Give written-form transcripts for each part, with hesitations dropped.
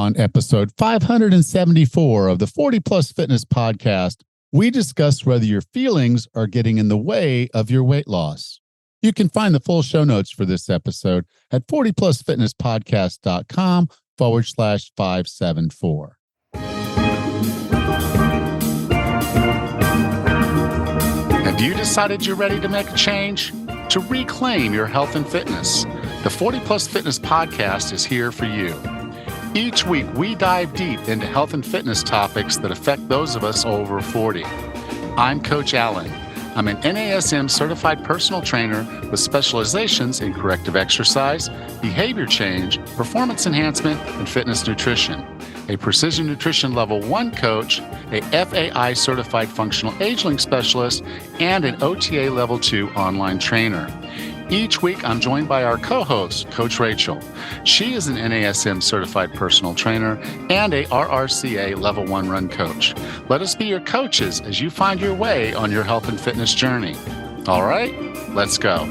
On episode 574 of the 40 Plus Fitness Podcast, we discuss whether your feelings are getting in the way of your weight loss. You can find the full show notes for this episode at 40plusfitnesspodcast.com/574. Have you decided you're ready to make a change? To reclaim your health and fitness, the 40 Plus Fitness Podcast is here for you. Each week, we dive deep into health and fitness topics that affect those of us over 40. I'm Coach Allen. I'm an NASM certified personal trainer with specializations in corrective exercise, behavior change, performance enhancement, and fitness nutrition. A Precision Nutrition Level 1 coach, a FAI certified functional age-link specialist, and an OTA Level 2 online trainer. Each week, I'm joined by our co-host, Coach Rachel. She is an NASM certified personal trainer and a RRCA Level 1 run coach. Let us be your coaches as you find your way on your health and fitness journey. All right, let's go.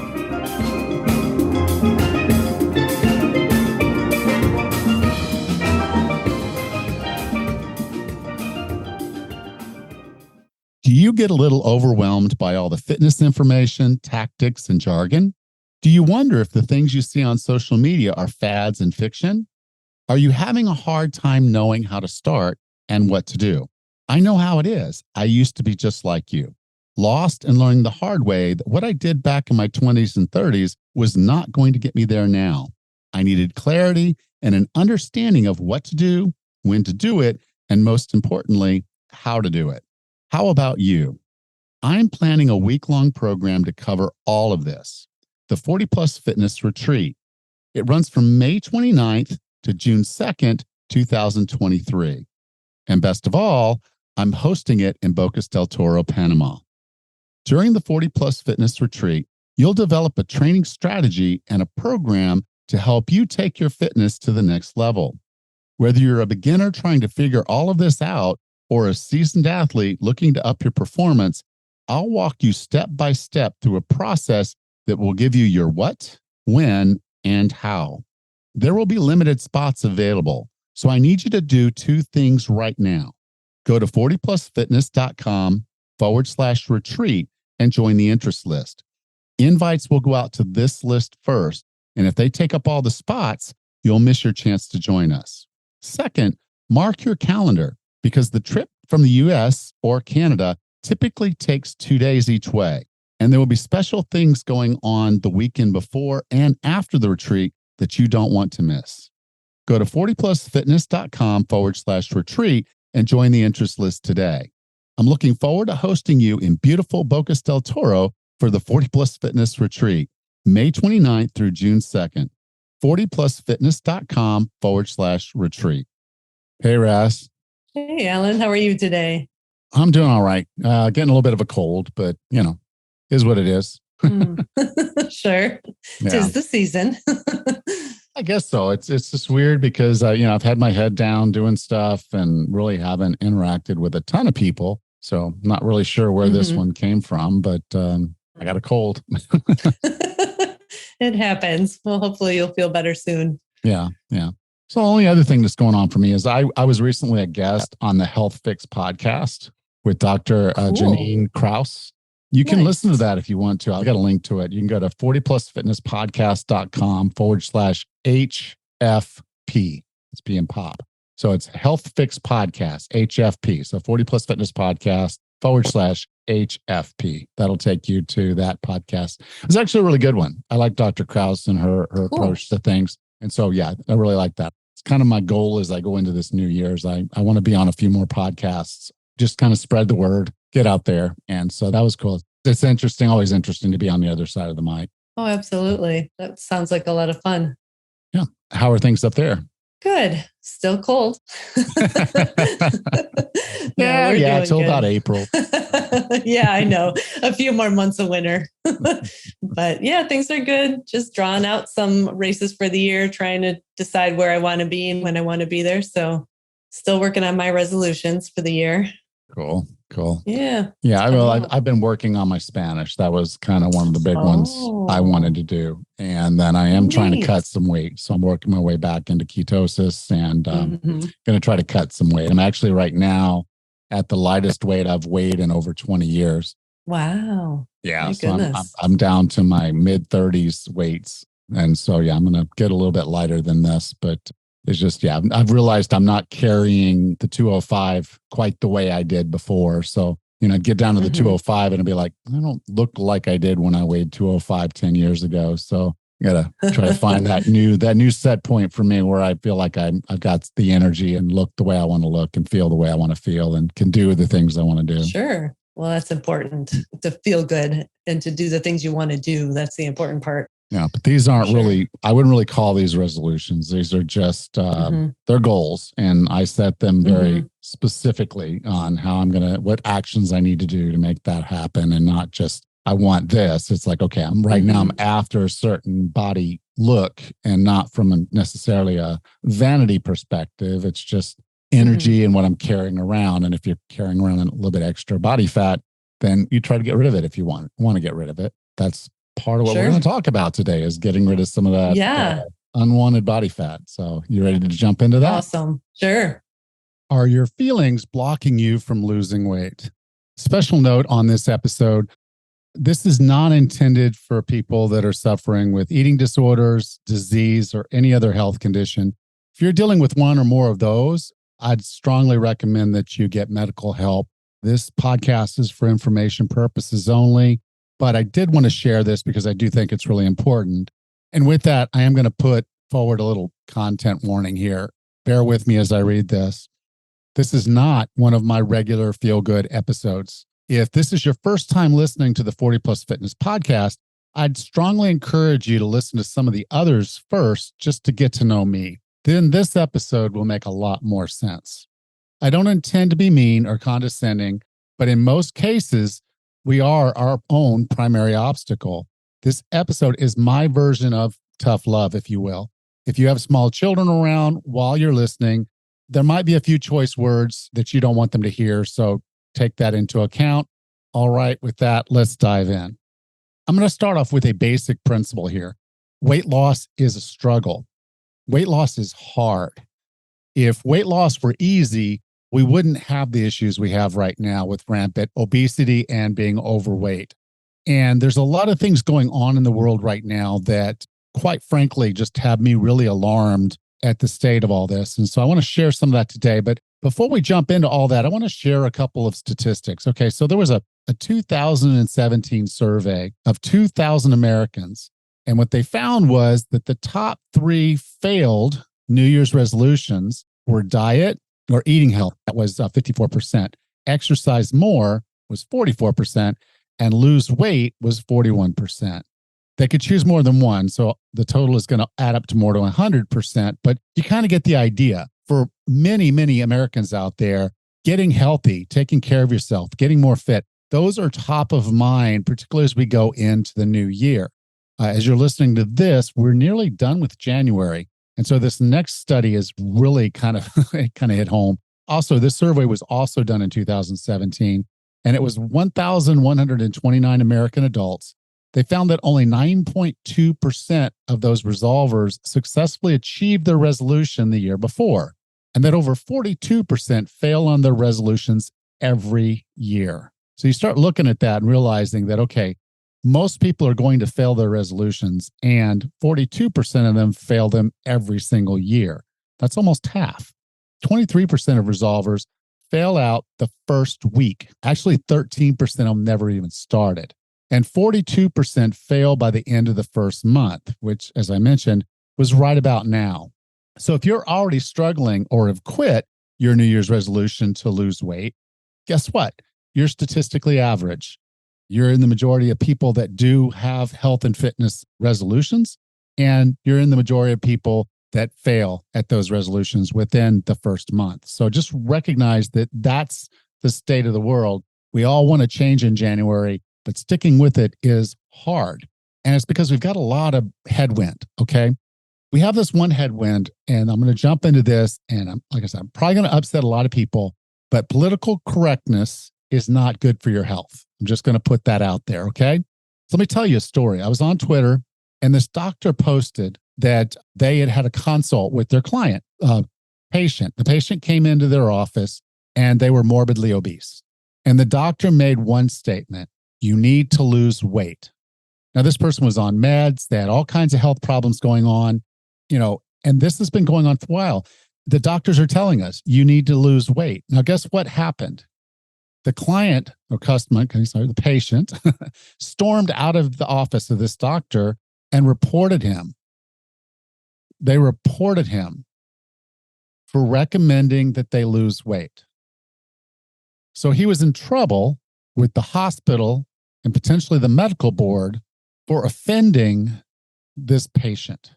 Do you get a little overwhelmed by all the fitness information, tactics, and jargon? Do you wonder if the things you see on social media are fads and fiction? Are you having a hard time knowing how to start and what to do? I know how it is. I used to be just like you, lost and learning the hard way that what I did back in my 20s and 30s was not going to get me there now. I needed clarity and an understanding of what to do, when to do it, and most importantly, how to do it. How about you? I'm planning a week-long program to cover all of this. The 40 Plus Fitness Retreat. It runs from May 29th to June 2nd, 2023. And best of all, I'm hosting it in Bocas del Toro, Panama. During the 40 Plus Fitness Retreat, you'll develop a training strategy and a program to help you take your fitness to the next level. Whether you're a beginner trying to figure all of this out or a seasoned athlete looking to up your performance, I'll walk you step by step through a process that will give you your what, when, and how. There will be limited spots available, so I need you to do two things right now. Go to 40plusfitness.com/retreat and join the interest list. Invites will go out to this list first, and if they take up all the spots, you'll miss your chance to join us. Second, mark your calendar because the trip from the US or Canada typically takes 2 days each way. And there will be special things going on the weekend before and after the retreat that you don't want to miss. Go to 40plusfitness.com/retreat and join the interest list today. I'm looking forward to hosting you in beautiful Bocas del Toro for the 40 Plus Fitness Retreat, May 29th through June 2nd. 40plusfitness.com/retreat. Hey, Ras. Hey, Alan. How are you today? I'm doing all right. Getting a little bit of a cold, but is what it is. Sure. Yeah. 'Tis the season. I guess so. It's just weird because, I've had my head down doing stuff and really haven't interacted with a ton of people. So I'm not really sure where this one came from, but I got a cold. It happens. Well, hopefully you'll feel better soon. Yeah. So the only other thing that's going on for me is I was recently a guest on the Health Fix podcast with Dr. Janine Kraus. You can listen to that if you want to. I've got a link to it. You can go to 40plusfitnesspodcast.com/HFP. It's being pop. So it's Health Fix Podcast, HFP. So 40 Plus Fitness Podcast /HFP. That'll take you to that podcast. It's actually a really good one. I like Dr. Kraus and her approach to things. And so, yeah, I really like that. It's kind of my goal as I go into this new year is I want to be on a few more podcasts, just kind of spread the word, get out there. And so that was cool. It's interesting, always interesting to be on the other side of the mic. Oh, absolutely. That sounds like a lot of fun. Yeah. How are things up there? Good. Still cold. Yeah, till about April. Yeah, I know. A few more months of winter. But yeah, things are good. Just drawing out some races for the year, trying to decide where I want to be and when I want to be there. So still working on my resolutions for the year. Cool. Cool. Yeah. Yeah, I well, don't know. I've been working on my Spanish. That was kind of one of the big ones I wanted to do. And then I am trying to cut Nice. some weight. So I'm working my way back into ketosis and Mhm. going to try to cut some weight. I'm actually right now at the lightest weight I've weighed in over 20 years. Wow. Yeah, My so I'm goodness. I'm down to my mid 30s weights, and so yeah, I'm gonna get a little bit lighter than this, but it's just yeah, I've realized I'm not carrying the 205 quite the way I did before. So get down to the Mhm. 205 and it'll be like I don't look like I did when I weighed 205 10 years ago. So I gotta try to find that new set point for me where I feel like I've got the energy and look the way I want to look and feel the way I want to feel and can do the things I want to do. Sure. Well, that's important to feel good and to do the things you want to do. That's the important part. Yeah, but these aren't Sure. really, I wouldn't really call these resolutions. These are just, Mhm. they're goals. And I set them very Mhm. specifically on what actions I need to do to make that happen and not just, I want this. It's like, okay, right now I'm Mhm. after a certain body look and not from necessarily a vanity perspective. It's just energy and what I'm carrying around. And if you're carrying around a little bit extra body fat, then you try to get rid of it if you want to get rid of it. That's part of what we're Sure. going to talk about today is getting rid of some of that Yeah. unwanted body fat. So you ready to jump into that? Awesome. Sure. Are your feelings blocking you from losing weight? Special note on this episode. This is not intended for people that are suffering with eating disorders, disease, or any other health condition. If you're dealing with one or more of those, I'd strongly recommend that you get medical help. This podcast is for information purposes only, but I did want to share this because I do think it's really important. And with that, I am going to put forward a little content warning here. Bear with me as I read this. This is not one of my regular feel good episodes. If this is your first time listening to the 40 Plus Fitness podcast, I'd strongly encourage you to listen to some of the others first just to get to know me. Then this episode will make a lot more sense. I don't intend to be mean or condescending, but in most cases, we are our own primary obstacle. This episode is my version of tough love, if you will. If you have small children around while you're listening, there might be a few choice words that you don't want them to hear. So take that into account. All right, with that, let's dive in. I'm going to start off with a basic principle here. Weight loss is a struggle. Weight loss is hard. If weight loss were easy, we wouldn't have the issues we have right now with rampant obesity and being overweight. And there's a lot of things going on in the world right now that, quite frankly, just have me really alarmed at the state of all this. And so I want to share some of that today. But before we jump into all that, I want to share a couple of statistics. Okay, so there was a 2017 survey of 2,000 Americans. And what they found was that the top three failed New Year's resolutions were diet or eating health. That was 54%. Exercise more was 44%. And lose weight was 41%. They could choose more than one. So the total is going to add up to more to 100%. But you kind of get the idea. For many, many Americans out there, getting healthy, taking care of yourself, getting more fit, those are top of mind, particularly as we go into the new year. As you're listening to this, we're nearly done with January. And so this next study is really kind of hit home. Also, this survey was also done in 2017, and it was 1,129 American adults. They found that only 9.2% of those resolvers successfully achieved their resolution the year before, and that over 42% fail on their resolutions every year. So you start looking at that and realizing that, okay, most people are going to fail their resolutions, and 42% of them fail them every single year. That's almost half. 23% of resolvers fail out the first week. Actually, 13% of them never even started. And 42% fail by the end of the first month, which, as I mentioned, was right about now. So if you're already struggling or have quit your New Year's resolution to lose weight, guess what? You're statistically average. You're in the majority of people that do have health and fitness resolutions, and you're in the majority of people that fail at those resolutions within the first month. So just recognize that that's the state of the world. We all want to change in January, but sticking with it is hard. And it's because we've got a lot of headwind, okay? We have this one headwind, and I'm going to jump into this, and like I said, I'm probably going to upset a lot of people, but political correctness is not good for your health. I'm just going to put that out there. Okay. So let me tell you a story. I was on Twitter and this doctor posted that they had had a consult with their client, patient. The patient came into their office and they were morbidly obese. And the doctor made one statement: you need to lose weight. Now, this person was on meds. They had all kinds of health problems going on, and this has been going on for a while. The doctors are telling us you need to lose weight. Now, guess what happened? The client or customer, the patient, stormed out of the office of this doctor and reported him. They reported him for recommending that they lose weight. So he was in trouble with the hospital and potentially the medical board for offending this patient.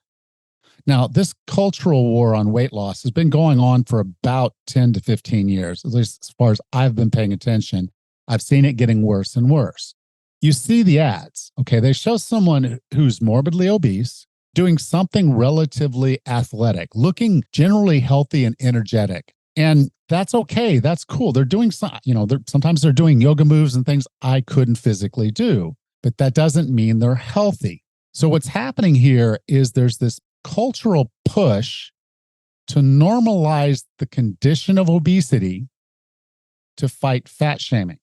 Now, this cultural war on weight loss has been going on for about 10 to 15 years, at least as far as I've been paying attention. I've seen it getting worse and worse. You see the ads, okay? They show someone who's morbidly obese doing something relatively athletic, looking generally healthy and energetic. And that's okay. That's cool. They're doing some, sometimes they're doing yoga moves and things I couldn't physically do, but that doesn't mean they're healthy. So what's happening here is there's this cultural push to normalize the condition of obesity to fight fat shaming.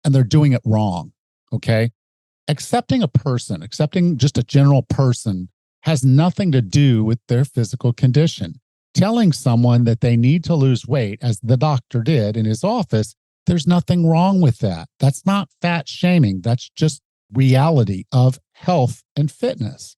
And they're doing it wrong, okay? Accepting just a general person has nothing to do with their physical condition. Telling someone that they need to lose weight, as the doctor did in his office, there's nothing wrong with that. That's not fat shaming. That's just reality of health and fitness.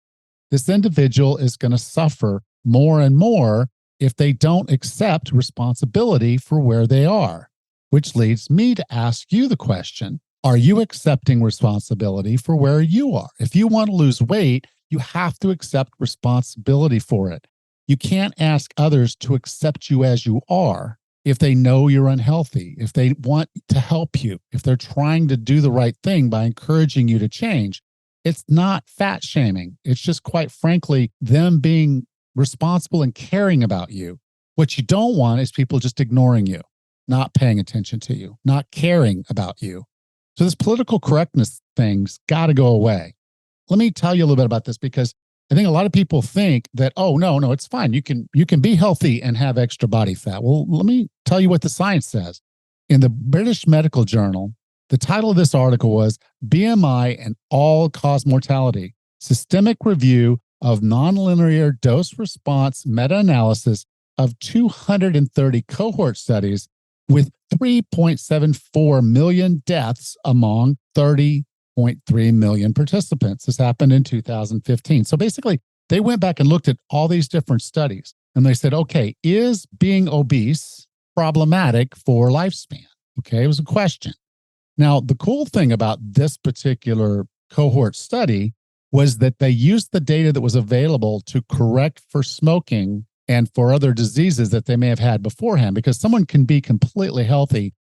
This individual is going to suffer more and more if they don't accept responsibility for where they are, which leads me to ask you the question: are you accepting responsibility for where you are? If you want to lose weight, you have to accept responsibility for it. You can't ask others to accept you as you are if they know you're unhealthy, if they want to help you, if they're trying to do the right thing by encouraging you to change. It's not fat shaming. It's just, quite frankly, them being responsible and caring about you. What you don't want is people just ignoring you, not paying attention to you, not caring about you. So this political correctness thing's got to go away. Let me tell you a little bit about this, because I think a lot of people think that, oh, no, it's fine. You can be healthy and have extra body fat. Well, let me tell you what the science says. In the British Medical Journal, the title of this article was BMI and All-Cause Mortality, Systemic Review of Nonlinear Dose Response Meta-Analysis of 230 cohort studies with 3.74 million deaths among 30.3 million participants. This happened in 2015. So basically, they went back and looked at all these different studies and they said, okay, is being obese problematic for lifespan? Okay, it was a question. Now, the cool thing about this particular cohort study was that they used the data that was available to correct for smoking and for other diseases that they may have had beforehand, because someone can be completely healthy,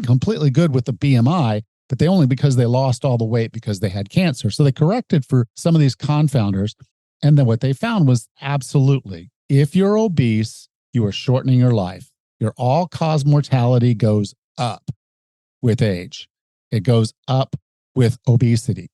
completely good with the BMI, but because they lost all the weight because they had cancer. So they corrected for some of these confounders. And then what they found was absolutely, if you're obese, you are shortening your life. Your all-cause mortality goes up with age. It goes up with obesity.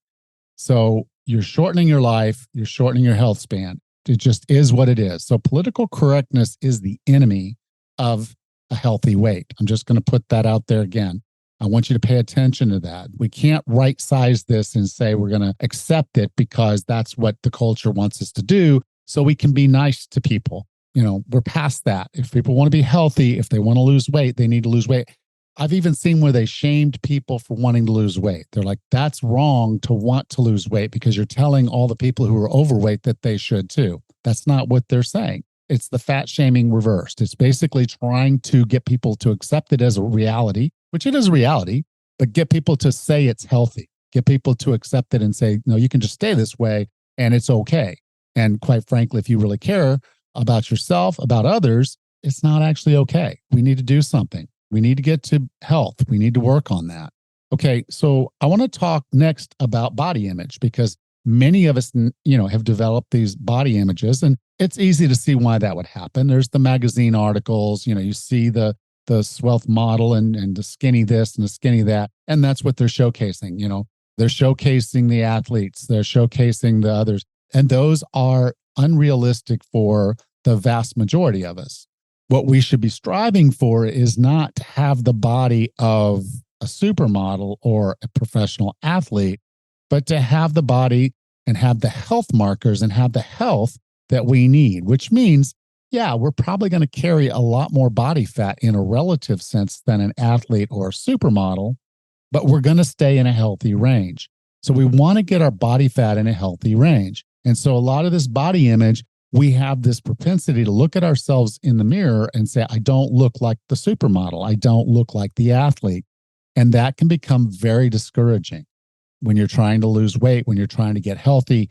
So you're shortening your life, you're shortening your health span. It just is what it is. So political correctness is the enemy of a healthy weight. I'm just going to put that out there again. I want you to pay attention to that. We can't right size this and say we're going to accept it because that's what the culture wants us to do, so we can be nice to people. We're past that. If people want to be healthy, if they want to lose weight, they need to lose weight. I've even seen where they shamed people for wanting to lose weight. They're like, that's wrong to want to lose weight because you're telling all the people who are overweight that they should too. That's not what they're saying. It's the fat shaming reversed. It's basically trying to get people to accept it as a reality, which it is a reality, but get people to say it's healthy. Get people to accept it and say, no, you can just stay this way and it's okay. And quite frankly, if you really care about yourself, about others, it's not actually okay. We need to do something. We need to get to health. We need to work on that. Okay, so I want to talk next about body image, because many of us, have developed these body images, and it's easy to see why that would happen. There's the magazine articles, you see the the svelte model and the skinny this and the skinny that. And that's what they're showcasing. They're showcasing the athletes, they're showcasing the others. And those are unrealistic for the vast majority of us. What we should be striving for is not to have the body of a supermodel or a professional athlete, but to have the body and have the health markers and have the health that we need, which means, yeah, we're probably going to carry a lot more body fat in a relative sense than an athlete or a supermodel, but we're going to stay in a healthy range. So we want to get our body fat in a healthy range. And so a lot of this body image, we have this propensity to look at ourselves in the mirror and say, I don't look like the supermodel. I don't look like the athlete. And that can become very discouraging when you're trying to lose weight, when you're trying to get healthy.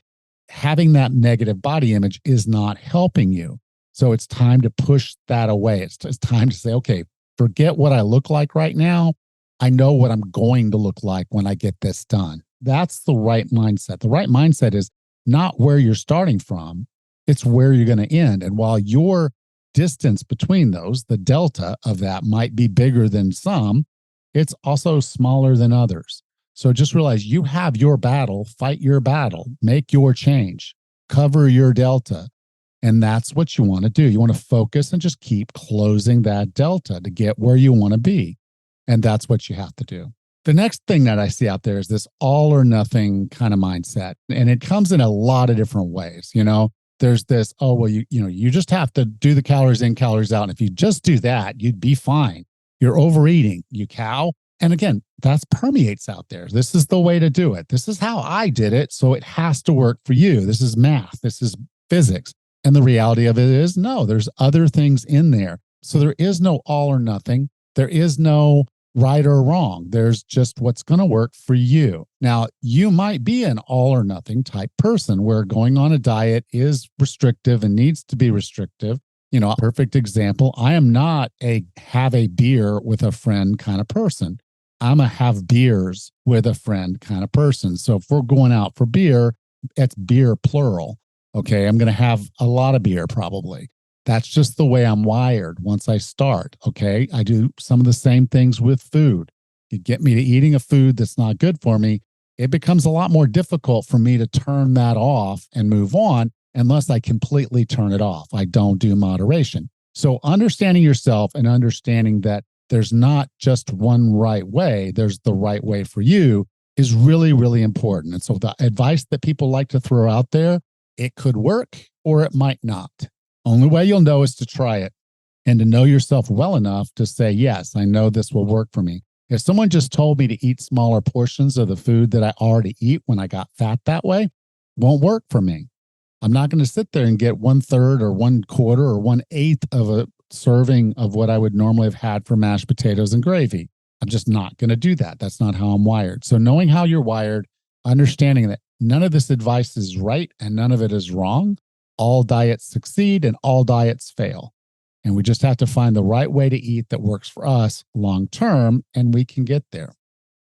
Having that negative body image is not helping you. So it's time to push that away. It's time to say, okay, forget what I look like right now. I know what I'm going to look like when I get this done. That's the right mindset. The right mindset is not where you're starting from. It's where you're going to end. And while your distance between those, the delta of that might be bigger than some, it's also smaller than others. So just realize you have your battle, fight your battle, make your change, cover your delta. And that's what you want to do. You want to focus and just keep closing that delta to get where you want to be. And that's what you have to do. The next thing that I see out there is this all or nothing kind of mindset. And it comes in a lot of different ways. There's this, oh, well, you just have to do the calories in, calories out. And if you just do that, you'd be fine. You're overeating, you cow. And again, that permeates out there. This is the way to do it. This is how I did it. So it has to work for you. This is math. This is physics. And the reality of it is, no, there's other things in there. So there is no all or nothing. There is no right or wrong. There's just what's going to work for you. Now, you might be an all or nothing type person where going on a diet is restrictive and needs to be restrictive. A perfect example, I am not a have a beer with a friend kind of person. I'm a have beers with a friend kind of person. So if we're going out for beer, it's beer plural. Okay, I'm going to have a lot of beer probably. That's just the way I'm wired once I start. Okay, I do some of the same things with food. You get me to eating a food that's not good for me, it becomes a lot more difficult for me to turn that off and move on unless I completely turn it off. I don't do moderation. So understanding yourself and understanding that there's not just one right way, there's the right way for you is really, really important. And so the advice that people like to throw out there, it could work or it might not. Only way you'll know is to try it and to know yourself well enough to say, yes, I know this will work for me. If someone just told me to eat smaller portions of the food that I already eat when I got fat that way, won't work for me. I'm not going to sit there and get 1/3 or 1/4 or 1/8 of a serving of what I would normally have had for mashed potatoes and gravy. I'm just not going to do that. That's not how I'm wired. So knowing how you're wired, understanding that none of this advice is right and none of it is wrong. All diets succeed and all diets fail. And we just have to find the right way to eat that works for us long term, and we can get there.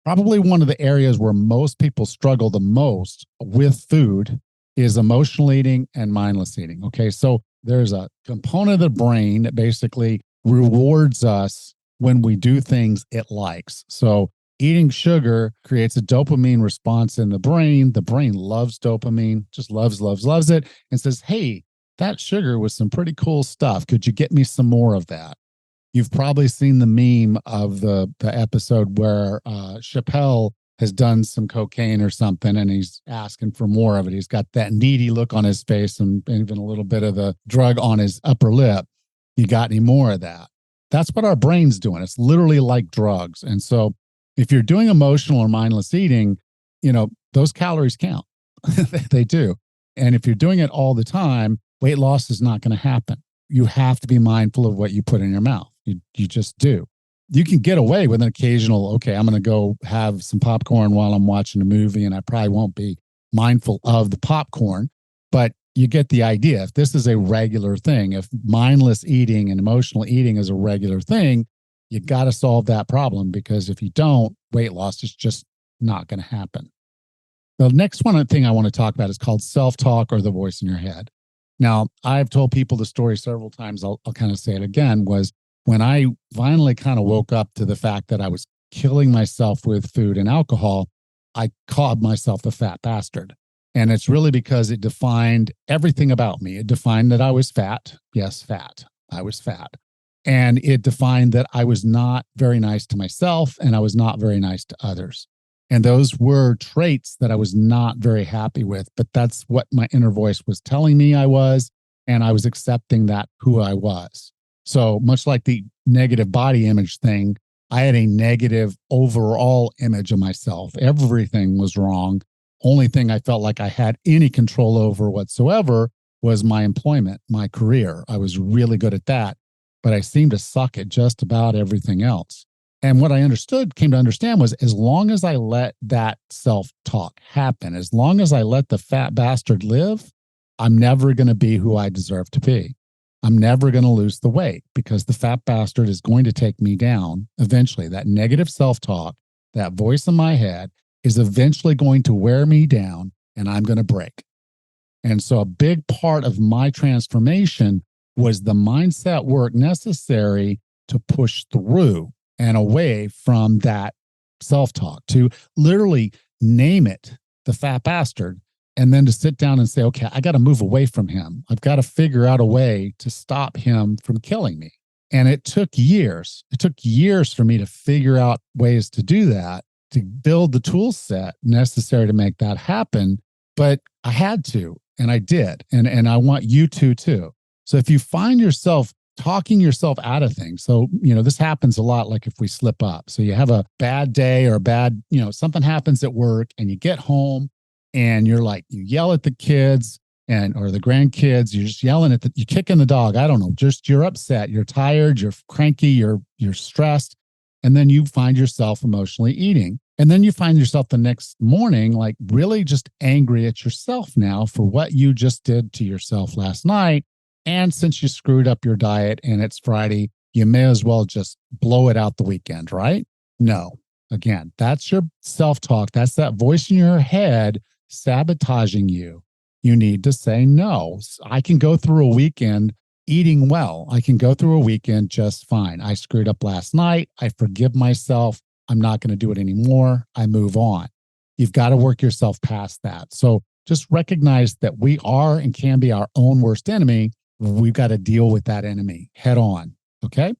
Probably one of the areas where most people struggle the most with food is emotional eating and mindless eating. Okay, so there's a component of the brain that basically rewards us when we do things it likes. So eating sugar creates a dopamine response in the brain. The brain loves dopamine, just loves it, and says, hey, that sugar was some pretty cool stuff. Could you get me some more of that? You've probably seen the meme of the episode where Chappelle has done some cocaine or something and he's asking for more of it. He's got that needy look on his face and even a little bit of the drug on his upper lip. You got any more of that? That's what our brain's doing. It's literally like drugs. And so if you're doing emotional or mindless eating, those calories count. They do. And if you're doing it all the time, weight loss is not going to happen. You have to be mindful of what you put in your mouth. You just do. You can get away with an occasional, okay, I'm going to go have some popcorn while I'm watching a movie, and I probably won't be mindful of the popcorn, but you get the idea. If this is a regular thing, if mindless eating and emotional eating is a regular thing, you got to solve that problem, because if you don't, weight loss is just not going to happen. The next thing I want to talk about is called self-talk, or the voice in your head. Now, I've told people the story several times. I'll kind of say it again, was When I finally kind of woke up to the fact that I was killing myself with food and alcohol, I called myself the fat bastard. And it's really because it defined everything about me. It defined that I was fat. Yes, fat. I was fat. And it defined that I was not very nice to myself and I was not very nice to others. And those were traits that I was not very happy with, but that's what my inner voice was telling me I was. And I was accepting that who I was. So much like the negative body image thing, I had a negative overall image of myself. Everything was wrong. Only thing I felt like I had any control over whatsoever was my employment, my career. I was really good at that, but I seemed to suck at just about everything else. And what I came to understand was as long as I let that self-talk happen, as long as I let the fat bastard live, I'm never going to be who I deserve to be. I'm never going to lose the weight because the fat bastard is going to take me down eventually. That negative self-talk, that voice in my head is eventually going to wear me down and I'm going to break. And so a big part of my transformation was the mindset work necessary to push through and away from that self-talk, to literally name it, the fat bastard, and then to sit down and say, okay, I got to move away from him. I've got to figure out a way to stop him from killing me. And it took years. It took years for me to figure out ways to do that, to build the tool set necessary to make that happen. But I had to, and I did. And I want you to too. So if you find yourself talking yourself out of things. So, this happens a lot, like if we slip up. So you have a bad day or something happens at work and you get home and you're like, you yell at the kids or the grandkids, you're just yelling you're kicking the dog. I don't know, just you're upset, you're tired, you're cranky, you're stressed. And then you find yourself emotionally eating. And then you find yourself the next morning, like really just angry at yourself now for what you just did to yourself last night. And since you screwed up your diet and it's Friday, you may as well just blow it out the weekend, right? No. Again, that's your self-talk. That's that voice in your head sabotaging you. You need to say no. I can go through a weekend eating well. I can go through a weekend just fine. I screwed up last night. I forgive myself. I'm not going to do it anymore. I move on. You've got to work yourself past that. So just recognize that we are and can be our own worst enemy. We've got to deal with that enemy head on. Okay.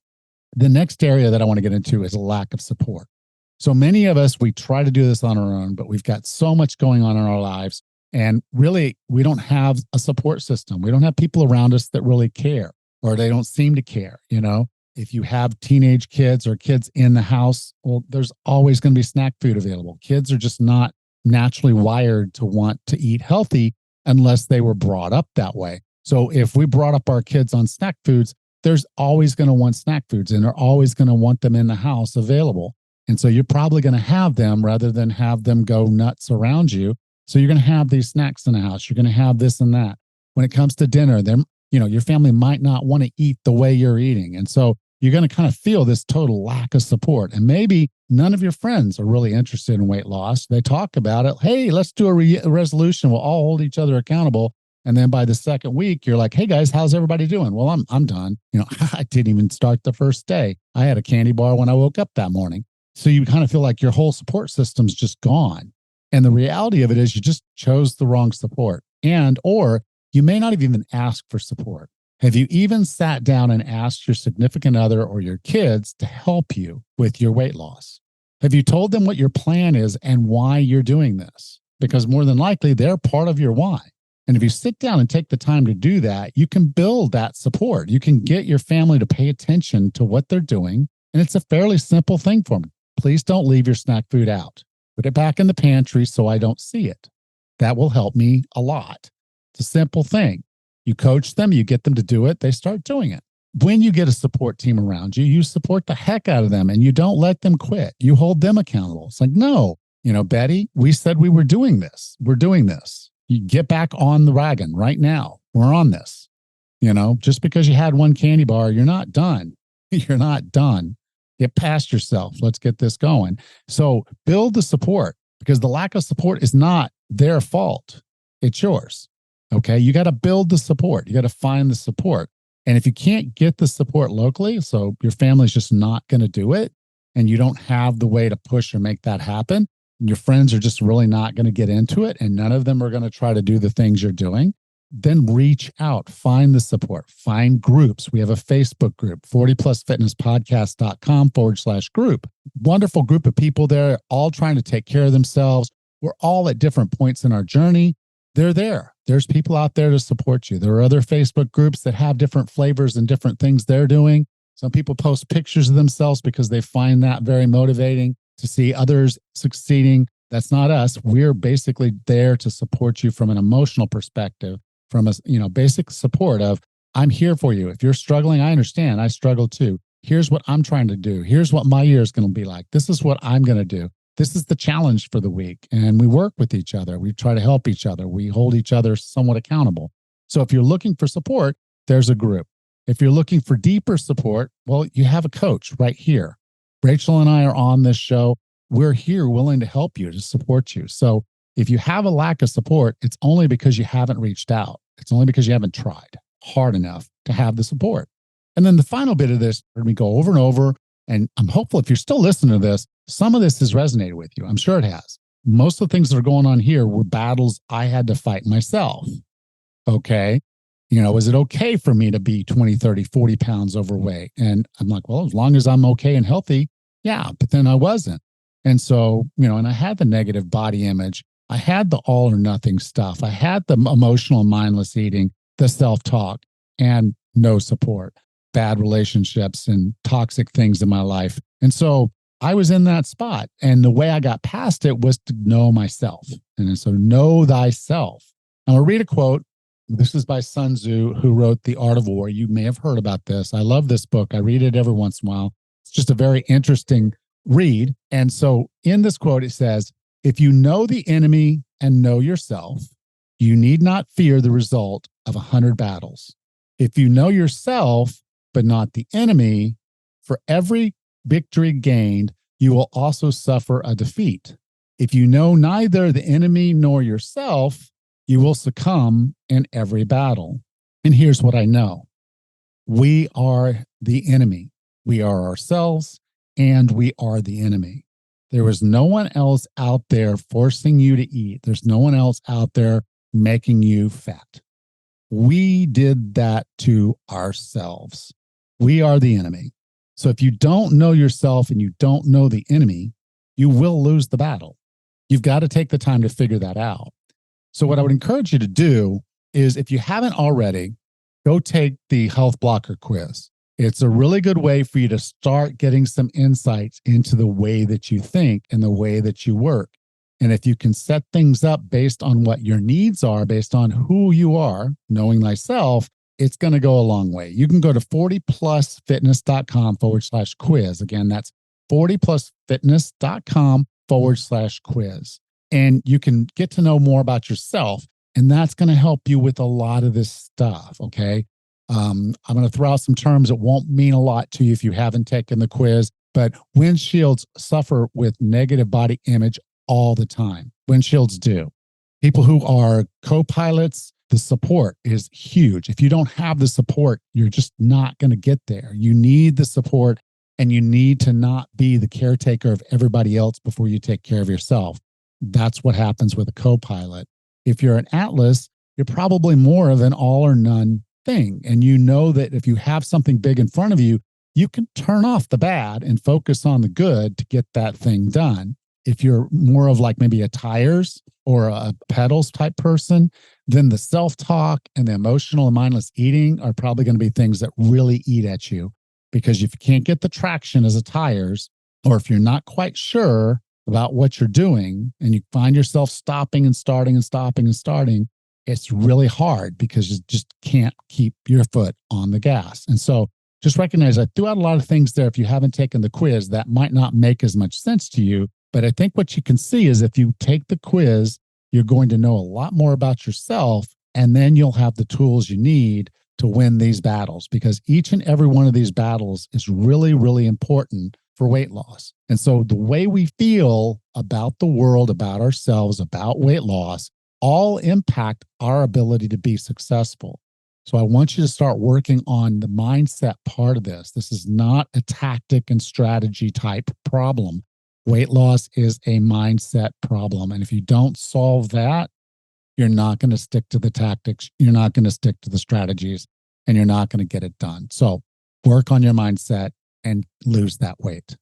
The next area that I want to get into is a lack of support. So many of us, we try to do this on our own, but we've got so much going on in our lives. And really, we don't have a support system. We don't have people around us that really care, or they don't seem to care. If you have teenage kids or kids in the house, well, there's always going to be snack food available. Kids are just not naturally wired to want to eat healthy unless they were brought up that way. So if we brought up our kids on snack foods, there's always going to want snack foods and they're always going to want them in the house available. And so you're probably going to have them rather than have them go nuts around you. So you're going to have these snacks in the house. You're going to have this and that. When it comes to dinner, your family might not want to eat the way you're eating. And so you're going to kind of feel this total lack of support. And maybe none of your friends are really interested in weight loss. They talk about it. Hey, let's do a resolution. We'll all hold each other accountable. And then by the second week, you're like, hey guys, how's everybody doing? Well, I'm done. I didn't even start the first day. I had a candy bar when I woke up that morning. So you kind of feel like your whole support system's just gone. And the reality of it is you just chose the wrong support. Or you may not have even asked for support. Have you even sat down and asked your significant other or your kids to help you with your weight loss? Have you told them what your plan is and why you're doing this? Because more than likely, they're part of your why. And if you sit down and take the time to do that, you can build that support. You can get your family to pay attention to what they're doing. And it's a fairly simple thing for them. Please don't leave your snack food out. Put it back in the pantry so I don't see it. That will help me a lot. It's a simple thing. You coach them, you get them to do it, they start doing it. When you get a support team around you, you support the heck out of them and you don't let them quit. You hold them accountable. It's like, no, Betty, we said we were doing this. We're doing this. You get back on the wagon right now. We're on this. Just because you had one candy bar, you're not done. You're not done. Get past yourself. Let's get this going. So build the support, because the lack of support is not their fault. It's yours. Okay. You got to build the support. You got to find the support. And if you can't get the support locally, so your family's just not going to do it, and you don't have the way to push or make that happen, and your friends are just really not going to get into it, and none of them are going to try to do the things you're doing, then reach out, find the support, find groups. We have a Facebook group, 40plusfitnesspodcast.com/group. Wonderful group of people there, all trying to take care of themselves. We're all at different points in our journey. They're there. There's people out there to support you. There are other Facebook groups that have different flavors and different things they're doing. Some people post pictures of themselves because they find that very motivating to see others succeeding. That's not us. We're basically there to support you from an emotional perspective, from a basic support of, I'm here for you. If you're struggling, I understand. I struggle too. Here's what I'm trying to do. Here's what my year is going to be like. This is what I'm going to do. This is the challenge for the week. And we work with each other. We try to help each other. We hold each other somewhat accountable. So if you're looking for support, there's a group. If you're looking for deeper support, well, you have a coach right here. Rachel and I are on this show. We're here willing to help you, to support you. So if you have a lack of support, it's only because you haven't reached out. It's only because you haven't tried hard enough to have the support. And then the final bit of this, we go over and over, and I'm hopeful if you're still listening to this, some of this has resonated with you. I'm sure it has. Most of the things that are going on here were battles I had to fight myself. Okay. Is it okay for me to be 20, 30, 40 pounds overweight? And I'm like, well, as long as I'm okay and healthy, yeah, but then I wasn't. And so, and I had the negative body image. I had the all or nothing stuff. I had the emotional and mindless eating, the self-talk, and no support, bad relationships and toxic things in my life. And so I was in that spot. And the way I got past it was to know myself. And so know thyself. I'm going to read a quote. This is by Sun Tzu, who wrote The Art of War. You may have heard about this. I love this book. I read it every once in a while. It's just a very interesting read. And so in this quote, it says, if you know the enemy and know yourself, you need not fear the result of 100 battles. If you know yourself, but not the enemy, for every victory gained, you will also suffer a defeat. If you know neither the enemy nor yourself, you will succumb in every battle. And here's what I know. We are the enemy. We are ourselves, and we are the enemy. There is no one else out there forcing you to eat. There's no one else out there making you fat. We did that to ourselves. We are the enemy. So if you don't know yourself and you don't know the enemy, you will lose the battle. You've got to take the time to figure that out. So what I would encourage you to do is, if you haven't already, go take the Health Blocker quiz. It's a really good way for you to start getting some insights into the way that you think and the way that you work. And if you can set things up based on what your needs are, based on who you are, knowing thyself, it's going to go a long way. You can go to 40plusfitness.com/quiz. Again, that's 40plusfitness.com/quiz. And you can get to know more about yourself. And that's going to help you with a lot of this stuff. Okay. I'm going to throw out some terms that won't mean a lot to you if you haven't taken the quiz, but windshields suffer with negative body image all the time. Windshields do. People who are co-pilots, the support is huge. If you don't have the support, you're just not going to get there. You need the support, and you need to not be the caretaker of everybody else before you take care of yourself. That's what happens with a co-pilot. If you're an Atlas, you're probably more of an all or none thing. And you know that if you have something big in front of you, you can turn off the bad and focus on the good to get that thing done. If you're more of like maybe a tires or a pedals type person, then the self-talk and the emotional and mindless eating are probably going to be things that really eat at you. Because if you can't get the traction as a tires, or if you're not quite sure about what you're doing and you find yourself stopping and starting and stopping and starting, it's really hard because you just can't keep your foot on the gas. And so just recognize I threw out a lot of things there. If you haven't taken the quiz, that might not make as much sense to you. But I think what you can see is if you take the quiz, you're going to know a lot more about yourself, and then you'll have the tools you need to win these battles, because each and every one of these battles is really, really important for weight loss. And so the way we feel about the world, about ourselves, about weight loss, all impact our ability to be successful. So I want you to start working on the mindset part of this. This is not a tactic and strategy type problem. Weight loss is a mindset problem. And if you don't solve that, you're not going to stick to the tactics. You're not going to stick to the strategies, and you're not going to get it done. So work on your mindset and lose that weight.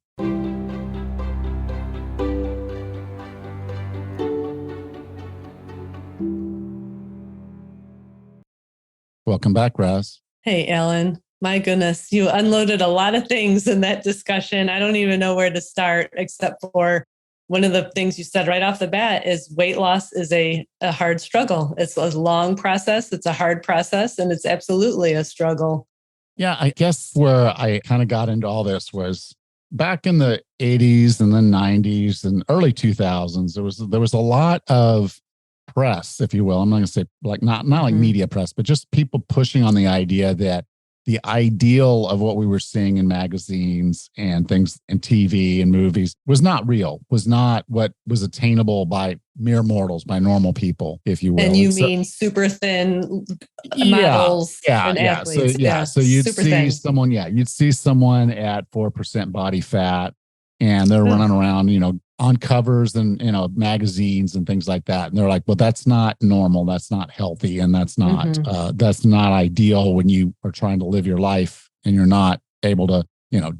Welcome back, Raz. Hey, Alan. My goodness, you unloaded a lot of things in that discussion. I don't even know where to start, except for one of the things you said right off the bat is weight loss is a hard struggle. It's a long process. It's a hard process, and it's absolutely a struggle. Yeah, I guess where I kind of got into all this was back in the 80s and the 90s and early 2000s. There was a lot of press, if you will. I'm not going to say like not like media press, but just people pushing on the idea that the ideal of what we were seeing in magazines and things and TV and movies was not real, was not what was attainable by mere mortals, by normal people, if you will. And you mean super thin models and athletes. So you'd see someone, you'd see someone at 4% body fat, and they're running around, on covers and, magazines and things like that. And they're like, well, that's not normal. That's not healthy. And that's not ideal when you are trying to live your life and you're not able to,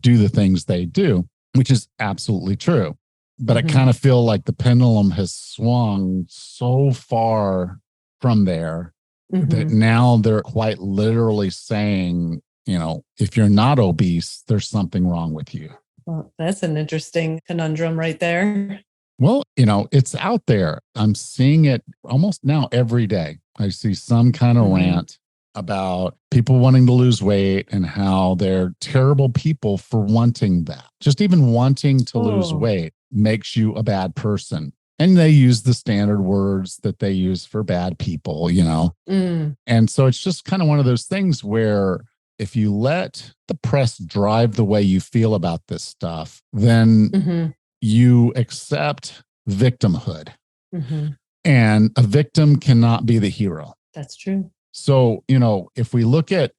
do the things they do, which is absolutely true. But I kind of feel like the pendulum has swung so far from there that now they're quite literally saying, if you're not obese, there's something wrong with you. Well, that's an interesting conundrum right there. Well, it's out there. I'm seeing it almost now every day. I see some kind of rant about people wanting to lose weight and how they're terrible people for wanting that. Just even wanting to lose weight makes you a bad person. And they use the standard words that they use for bad people, And so it's just kind of one of those things where if you let the press drive the way you feel about this stuff, then you accept victimhood. And a victim cannot be the hero. That's true. So, if we look at,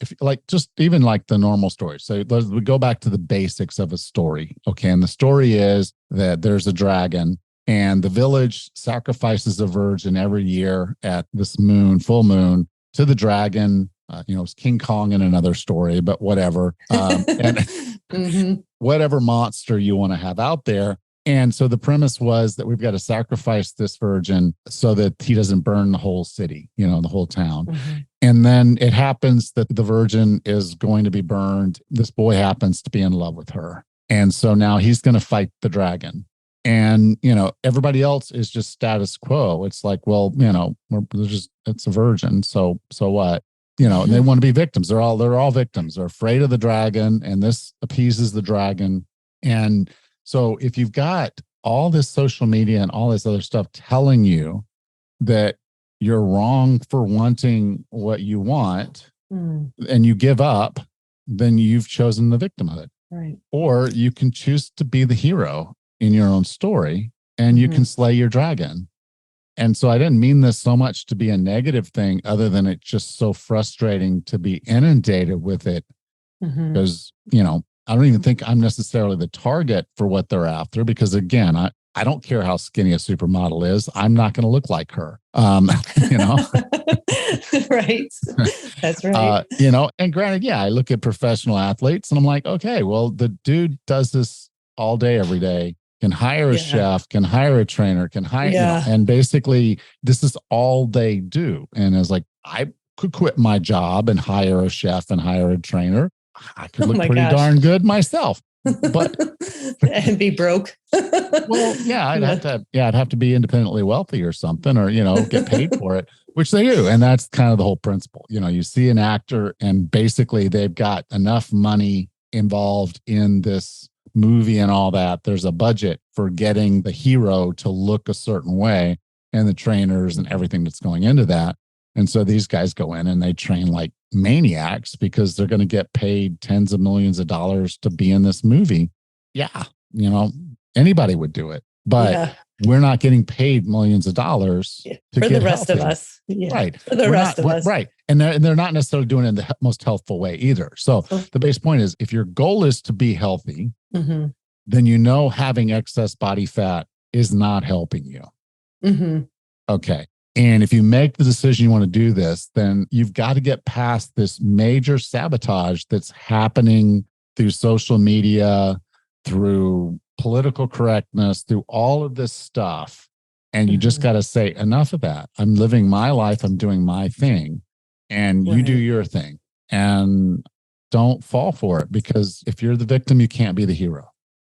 just even like the normal story. So we go back to the basics of a story. Okay. And the story is that there's a dragon and the village sacrifices a virgin every year at this full moon to the dragon. It's King Kong in another story, but whatever. And whatever monster you want to have out there. And so the premise was that we've got to sacrifice this virgin so that he doesn't burn the whole city, the whole town. And then it happens that the virgin is going to be burned. This boy happens to be in love with her. And so now he's going to fight the dragon. And, everybody else is just status quo. It's like, well, it's a virgin. So what? And they want to be victims. They're all victims. They're afraid of the dragon, and this appeases the dragon. And so if you've got all this social media and all this other stuff telling you that you're wrong for wanting what you want and you give up, then you've chosen the victimhood. Right. Or you can choose to be the hero in your own story and you can slay your dragon. And so I didn't mean this so much to be a negative thing, other than it's just so frustrating to be inundated with it because, I don't even think I'm necessarily the target for what they're after, because again, I don't care how skinny a supermodel is. I'm not going to look like her. Right. That's right. And granted, I look at professional athletes and I'm like, okay, well, the dude does this all day, every day, can hire a chef, can hire a trainer, can hire, and basically this is all they do. And it's like, I could quit my job and hire a chef and hire a trainer. I could look pretty darn good myself, but and be broke. Well, I'd have to be independently wealthy or something, or, get paid for it, which they do. And that's kind of the whole principle. You see an actor and basically they've got enough money involved in this movie and all that. There's a budget for getting the hero to look a certain way and the trainers and everything that's going into that. And so these guys go in and they train like maniacs because they're going to get paid tens of millions of dollars to be in this movie. Yeah. Anybody would do it. But we're not getting paid millions of dollars to for get the rest healthy. of us. Yeah. Right. For the rest of us. Right. And they're not necessarily doing it in the most healthful way either. So the base point is, if your goal is to be healthy, then you know having excess body fat is not helping you. Okay. And if you make the decision you want to do this, then you've got to get past this major sabotage that's happening through social media, through political correctness, through all of this stuff. And you just got to say, enough of that. I'm living my life. I'm doing my thing. And you do your thing. And don't fall for it, because if you're the victim, you can't be the hero.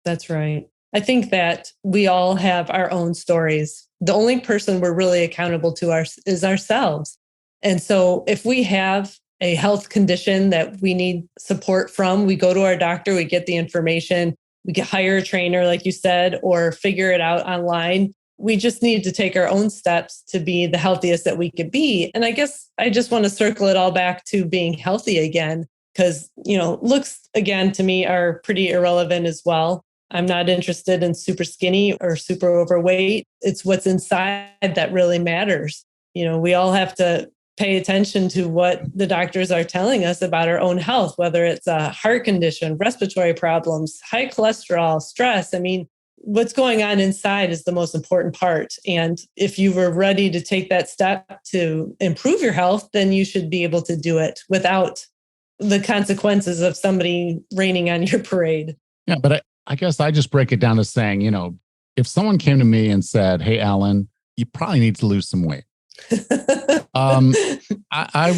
That's right. I think that we all have our own stories. The only person we're really accountable to is ourselves. And so if we have a health condition that we need support from, we go to our doctor, we get the information, we can hire a trainer, like you said, or figure it out online. We just need to take our own steps to be the healthiest that we could be. And I guess I just want to circle it all back to being healthy again, because, looks, again, to me are pretty irrelevant as well. I'm not interested in super skinny or super overweight. It's what's inside that really matters. We all have to pay attention to what the doctors are telling us about our own health, whether it's a heart condition, respiratory problems, high cholesterol, stress. I mean, what's going on inside is the most important part. And if you were ready to take that step to improve your health, then you should be able to do it without the consequences of somebody raining on your parade. Yeah, but I guess I just break it down to saying, if someone came to me and said, "Hey, Alan, you probably need to lose some weight," I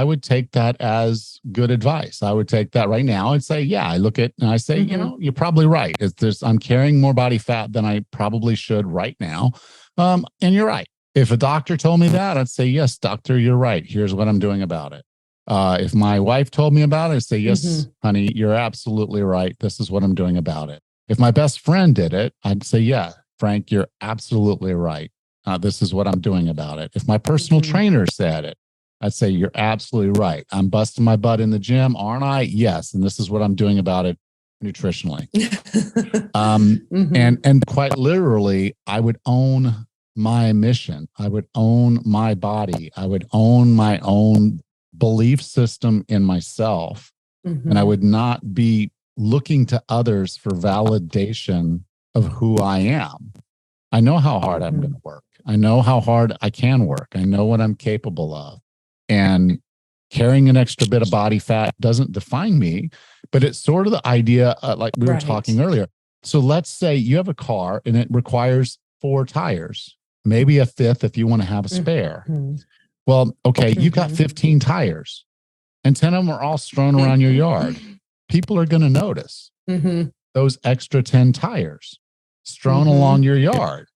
would take that as good advice. I would take that right now and say, yeah, I look at and I say, you're probably right. I'm carrying more body fat than I probably should right now. And you're right. If a doctor told me that, I'd say, yes, doctor, you're right. Here's what I'm doing about it. If my wife told me about it, I'd say, yes, honey, you're absolutely right. This is what I'm doing about it. If my best friend did it, I'd say, yeah, Frank, you're absolutely right. This is what I'm doing about it. If my personal trainer said it, I'd say, you're absolutely right. I'm busting my butt in the gym, aren't I? Yes. And this is what I'm doing about it nutritionally. And quite literally, I would own my mission. I would own my body. I would own my own belief system in myself. And I would not be looking to others for validation of who I am. I know how hard I'm going to work. I know how hard I can work. I know what I'm capable of. And carrying an extra bit of body fat doesn't define me, but it's sort of the idea, like we were talking earlier. So let's say you have a car and it requires 4 tires, maybe a 5th if you want to have a spare. Well, okay, you've got 15 tires and 10 of them are all strewn around your yard. People are going to notice those extra 10 tires strewn along your yard.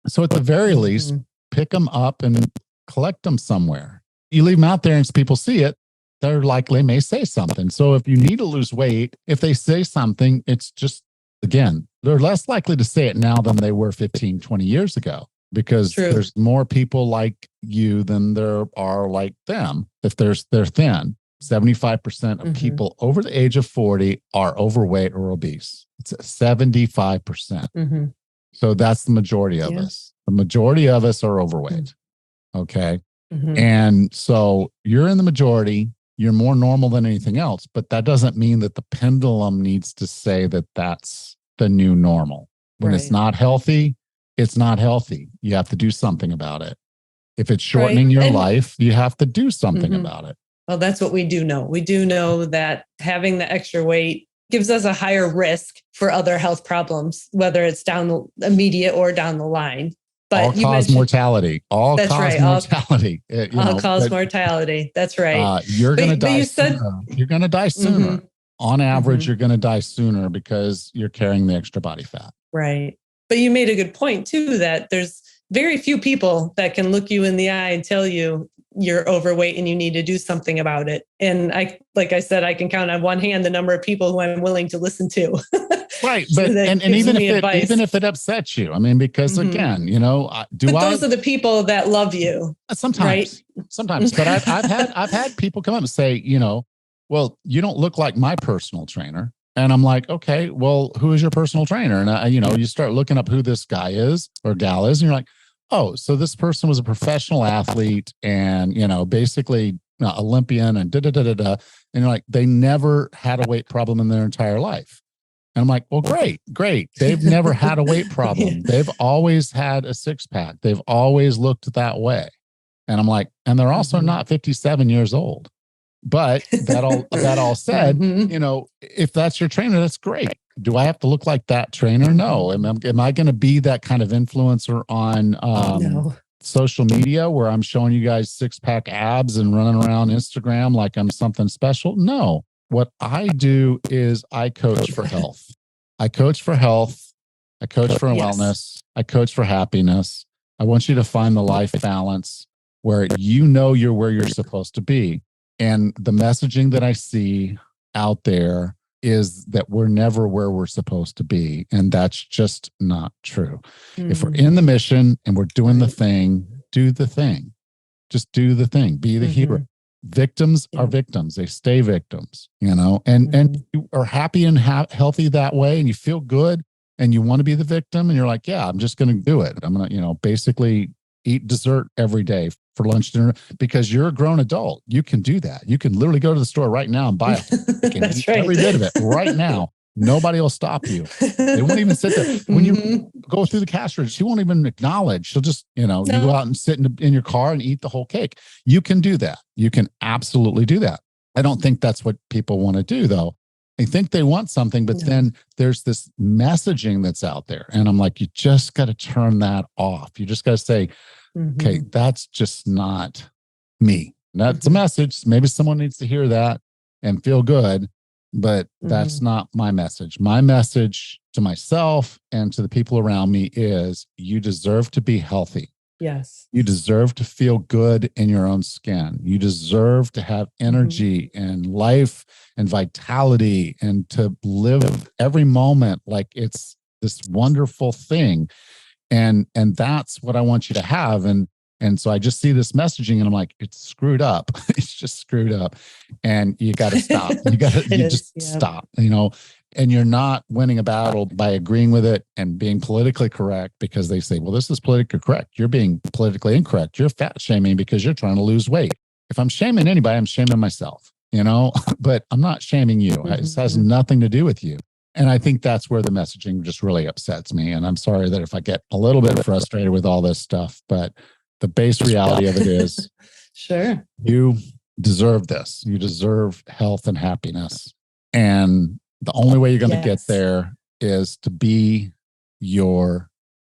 So at the very least, pick them up and collect them somewhere. You leave them out there and people see it, they're likely may say something. So if you need to lose weight, if they say something, it's just, again, they're less likely to say it now than they were 15, 20 years ago, because there's more people like you than there are like them. If they're thin, 75% of people over the age of 40 are overweight or obese. It's 75%. So that's the majority of us. The majority of us are overweight. Okay. And so you're in the majority, you're more normal than anything else, but that doesn't mean that the pendulum needs to say that that's the new normal. When it's not healthy, it's not healthy. You have to do something about it. If it's shortening your life, you have to do something about it. Well, that's what we do know. We do know that having the extra weight gives us a higher risk for other health problems, whether it's down the immediate or down the line. But all cause mortality. All cause mortality. All cause mortality. That's right. You're going to die sooner. You're going to die sooner. On average, you're going to die sooner because you're carrying the extra body fat. Right. But you made a good point too, that there's very few people that can look you in the eye and tell you you're overweight and you need to do something about it. And like I said, I can count on one hand the number of people who I'm willing to listen to. Right. But and even if it upsets you, I mean, because again, those are the people that love you. Sometimes, but I've had people come up and say, well, you don't look like my personal trainer. And I'm like, okay, well, who is your personal trainer? And you start looking up who this guy is or gal is, and you're like, oh, so this person was a professional athlete and, basically Olympian and da da da da da. And you're like, they never had a weight problem in their entire life. And I'm like, well, great. They've never had a weight problem. Yeah. They've always had a six pack. They've always looked that way. And I'm like, and they're also not 57 years old. But that all said, if that's your trainer, that's great. Do I have to look like that trainer? No. Am I going to be that kind of influencer on No. social media where I'm showing you guys six pack abs and running around Instagram like I'm something special? No. What I do is I coach for health. I coach for health. I coach for wellness. I coach for happiness. I want you to find the life balance where you're where you're supposed to be. And the messaging that I see out there is that we're never where we're supposed to be. And that's just not true. If we're in the mission and we're doing the thing, do the thing. Just do the thing. Be the hero. Victims are victims. They stay victims, and you are happy and healthy that way, and you feel good, and you want to be the victim, and you're like, yeah, I'm just going to do it. I'm going to, basically eat dessert every day for lunch, dinner, because you're a grown adult. You can do that. You can literally go to the store right now and buy it. You can eat every bit of it right now. Nobody will stop you. They won't even sit there. When you go through the cash register, she won't even acknowledge. She'll just, you go out and sit in your car and eat the whole cake. You can do that. You can absolutely do that. I don't think that's what people want to do, though. They think they want something, but then there's this messaging that's out there. And I'm like, you just got to turn that off. You just got to say, okay, that's just not me. That's a message. Maybe someone needs to hear that and feel good. But that's not my message. My message to myself and to the people around me is you deserve to be healthy. Yes. You deserve to feel good in your own skin. You deserve to have energy and life and vitality and to live every moment like it's this wonderful thing. And that's what I want you to have. And so I just see this messaging and I'm like, it's screwed up. It's just screwed up. And you got to stop. Stop, and you're not winning a battle by agreeing with it and being politically correct because they say, well, this is politically correct. You're being politically incorrect. You're fat shaming because you're trying to lose weight. If I'm shaming anybody, I'm shaming myself, but I'm not shaming you. It has nothing to do with you. And I think that's where the messaging just really upsets me. And I'm sorry that if I get a little bit frustrated with all this stuff, but the base reality of it is, sure, you deserve this. You deserve health and happiness. And the only way you're going to get there is to be your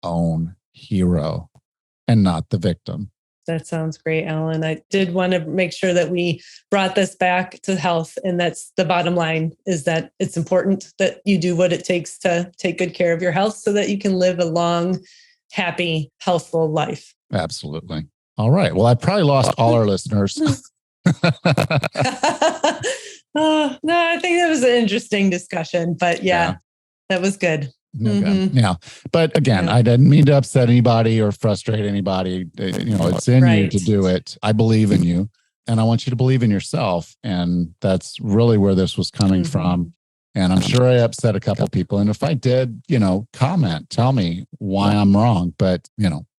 own hero and not the victim. That sounds great, Alan. I did want to make sure that we brought this back to health. And that's the bottom line, is that it's important that you do what it takes to take good care of your health so that you can live a long, happy, healthful life. Absolutely. All right. Well, I probably lost all our listeners. No, I think that was an interesting discussion, but that was good. Okay. Yeah. But again, I didn't mean to upset anybody or frustrate anybody. It's in you to do it. I believe in you and I want you to believe in yourself. And that's really where this was coming from. And I'm sure I upset a couple of people. And if I did, comment, tell me why I'm wrong. But,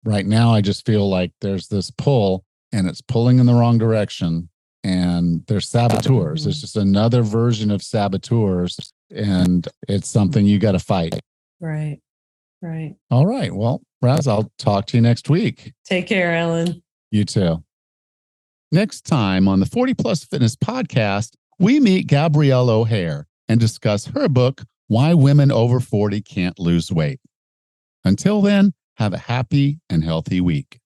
right now I just feel like there's this pull and it's pulling in the wrong direction. And they're saboteurs. It's just another version of saboteurs. And it's something you got to fight. Right. All right. Well, Raz, I'll talk to you next week. Take care, Alan. You too. Next time on the 40 Plus Fitness Podcast, we meet Gabrielle O'Hare and discuss her book, Why Women Over 40 Can't Lose Weight. Until then, have a happy and healthy week.